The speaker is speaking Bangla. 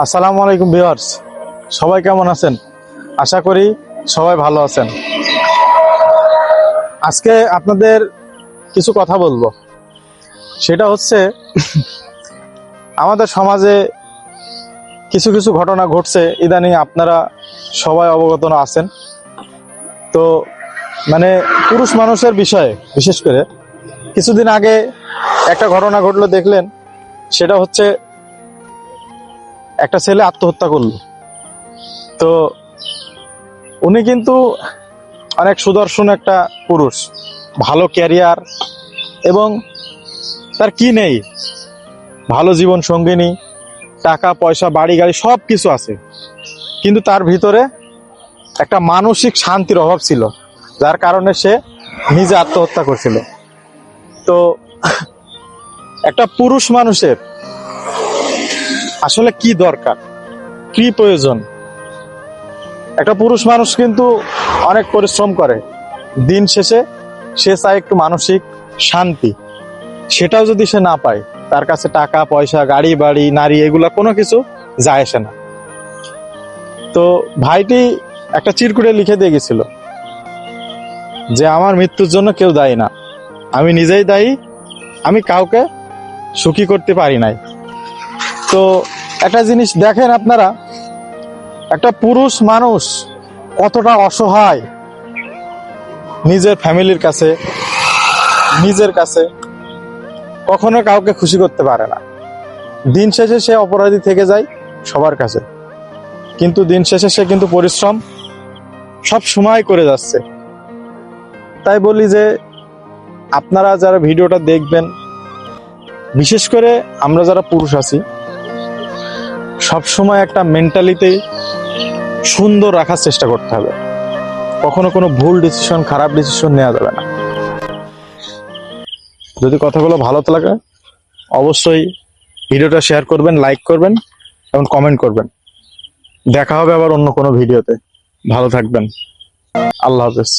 আসসালামু আলাইকুম ভিউয়ার্স, সবাই কেমন আছেন? আশা করি সবাই ভালো আছেন। আজকে আপনাদের কিছু কথা বলবো, সেটা হচ্ছে আমাদের সমাজে কিছু কিছু ঘটনা ঘটছে ইদানিং, আপনারা সবাই অবগত আছেন। তো মানে পুরুষ মানুষের বিষয়ে বিশেষ করে কিছুদিন আগে একটা ঘটনা ঘটলো, দেখলেন? সেটা হচ্ছে একটা ছেলে আত্মহত্যা করলো। তো উনি কিন্তু অনেক সুদর্শন একটা পুরুষ, ভালো ক্যারিয়ার, এবং তার কি নেই, ভালো জীবন সঙ্গিনী, টাকা পয়সা, বাড়ি গাড়ি সব কিছু আছে, কিন্তু তার ভিতরে একটা মানসিক শান্তির অভাব ছিল, যার কারণে সে নিজে আত্মহত্যা করছিল। তো একটা পুরুষ মানুষের আসলে কি দরকার, কি প্রয়োজন? একটা পুরুষ মানুষ কিন্তু অনেক পরিশ্রম করে, দিন শেষে সে চায় একটু মানসিক শান্তি। সেটাও যদি সে না পায়, তার কাছে টাকা পয়সা, গাড়ি বাড়ি, নারী, এগুলা কোনো কিছু যায় আসে না। তো ভাইটি একটা চিরকুটে লিখে দিয়ে গেছিল যে আমার মৃত্যুর জন্য কেউ দায়ী না, আমি নিজেই দায়ী, আমি কাউকে সুখী করতে পারি নাই। তো একটা জিনিস দেখেন আপনারা, একটা পুরুষ মানুষ কতটা অসহায় নিজের ফ্যামিলির কাছে, নিজের কাছে, কখনো কাউকে খুশি করতে পারে না। দিন শেষে সে অপরাধী থেকে যায় সবার কাছে, কিন্তু দিন শেষে সে কিন্তু পরিশ্রম সব সময় করে যাচ্ছে। তাই বলি যে আপনারা যারা ভিডিওটা দেখবেন, বিশেষ করে আমরা যারা পুরুষ আছি, সব সময় একটা মেন্টালিটি সুন্দর রাখার চেষ্টা করতে হবে। কখনো কোনো ভুল ডিসিশন, খারাপ ডিসিশন নেওয়া যাবে না। যদি কথাগুলো ভালো লাগে অবশ্যই ভিডিওটা শেয়ার করবেন, লাইক করবেন এবং কমেন্ট করবেন। দেখা হবে আবার অন্য কোনো ভিডিওতে। ভালো থাকবেন। আল্লাহ হাফেজ।